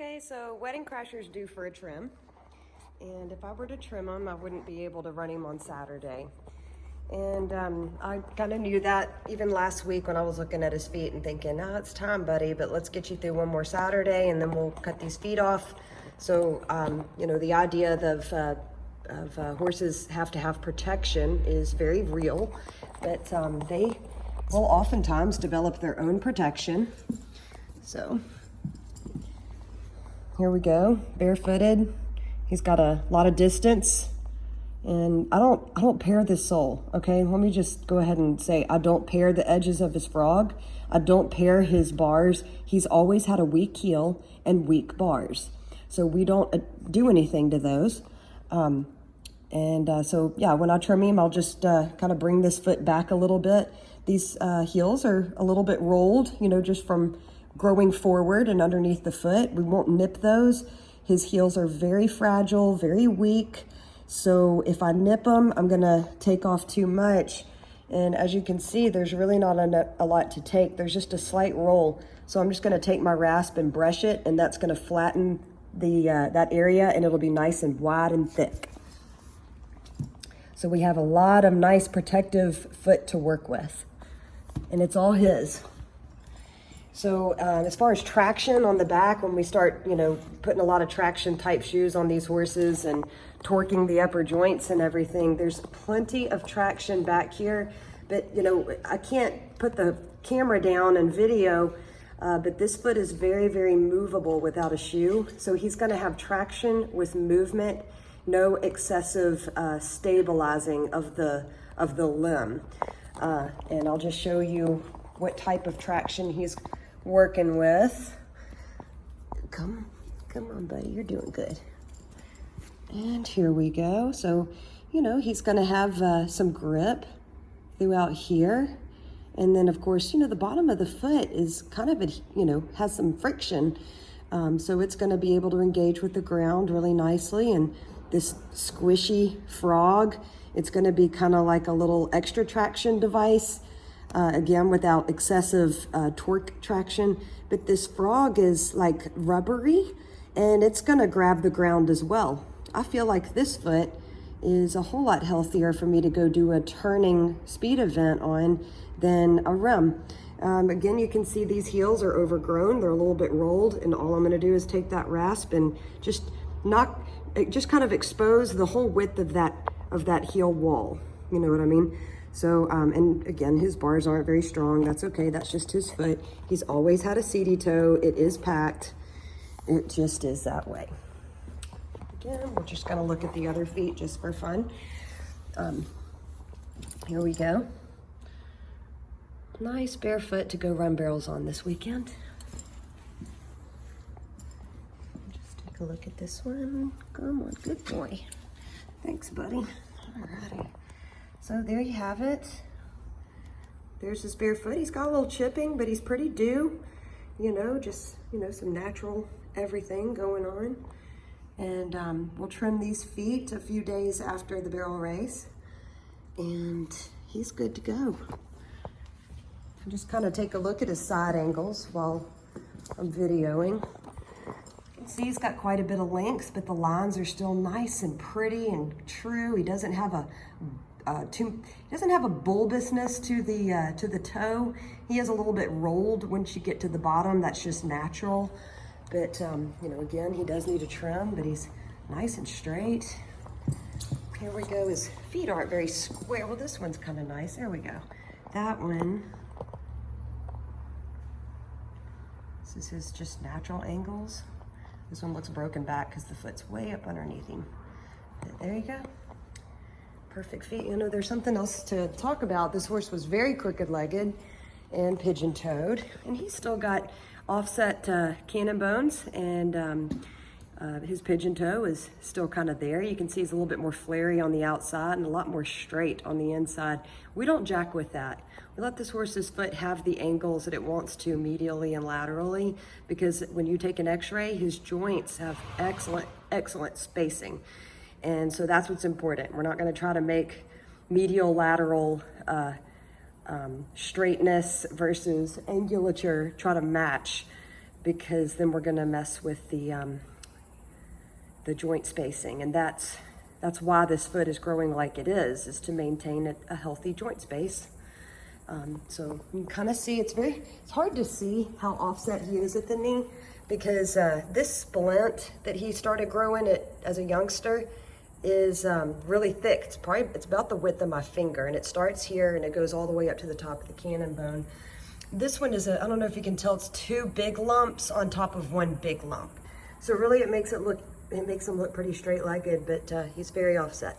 Okay, so Wedding Crasher's due for a trim. And if I were to trim him, I wouldn't be able to run him on Saturday. And I kind of knew that even last week when I was looking at his feet and thinking, oh, it's time, buddy, but let's get you through one more Saturday and then we'll cut these feet off. So, you know, the idea of horses have to have protection is very real, but they will oftentimes develop their own protection. So here we go, barefooted. He's got a lot of distance, and I don't pair this sole, okay? Let me just go ahead and say I don't pair the edges of his frog. I don't pair his bars. He's always had a weak heel and weak bars. So we don't do anything to those. So yeah, when I trim him, I'll just kind of bring this foot back a little bit. These heels are a little bit rolled, you know, just from growing forward and underneath the foot. We won't nip those. His heels are very fragile, very weak. So if I nip them, I'm gonna take off too much. And as you can see, there's really not a lot to take. There's just a slight roll. So I'm just gonna take my rasp and brush it, and that's gonna flatten that area, and it'll be nice and wide and thick. So we have a lot of nice protective foot to work with, and it's all his. So as far as traction on the back, when we start, you know, putting a lot of traction type shoes on these horses and torquing the upper joints and everything, there's plenty of traction back here. But, you know, I can't put the camera down and video, but this foot is very, very movable without a shoe. So he's gonna have traction with movement, no excessive stabilizing of the limb. And I'll just show you what type of traction he's working with. Come on, buddy, you're doing good. And here we go. So, you know, he's gonna have some grip throughout here. And then of course, you know, the bottom of the foot is kind of, you know, has some friction. So it's gonna be able to engage with the ground really nicely. And this squishy frog, it's gonna be kind of like a little extra traction device. Again, without excessive torque traction, but this frog is like rubbery and it's gonna grab the ground as well. I feel like this foot is a whole lot healthier for me to go do a turning speed event on than a rim. Again, you can see these heels are overgrown. They're a little bit rolled, and all I'm gonna do is take that rasp and just kind of expose the whole width of that heel wall. You know what I mean? So, and again, his bars aren't very strong. That's okay, that's just his foot. He's always had a seedy toe. It is packed. It just is that way. Again, we're just gonna look at the other feet just for fun. Here we go. Nice barefoot to go run barrels on this weekend. Just take a look at this one. Come on, good boy. Thanks, buddy. All righty. So there you have it. There's his barefoot. He's got a little chipping, but he's pretty due. You know, just, you know, some natural everything going on. And we'll trim these feet a few days after the barrel race. And he's good to go. I'll just kind of take a look at his side angles while I'm videoing. You can see he's got quite a bit of length, but the lines are still nice and pretty and true. He doesn't have a bulbousness to the toe. He is a little bit rolled once you get to the bottom. That's just natural. But you know, again, he does need a trim, but he's nice and straight. Here we go. His feet aren't very square. Well, this one's kind of nice. There we go. That one. This is his just natural angles. This one looks broken back because the foot's way up underneath him. But there you go. Perfect feet. You know, there's something else to talk about. This horse was very crooked-legged and pigeon-toed, and he's still got offset cannon bones, and his pigeon toe is still kind of there. You can see he's a little bit more flary on the outside and a lot more straight on the inside. We don't jack with that. We let this horse's foot have the angles that it wants to medially and laterally, because when you take an x-ray, his joints have excellent spacing. And so that's what's important. We're not going to try to make medial lateral straightness versus angulature try to match, because then we're gonna mess with the joint spacing, and that's why this foot is growing like it is to maintain a healthy joint space. So you can kind of see, it's hard to see how offset he is at the knee, because this splint that he started growing as a youngster is really thick. It's about the width of my finger, and it starts here and it goes all the way up to the top of the cannon bone. This one is I don't know if you can tell, it's two big lumps on top of one big lump. So really it makes him look pretty straight-legged, but he's very offset.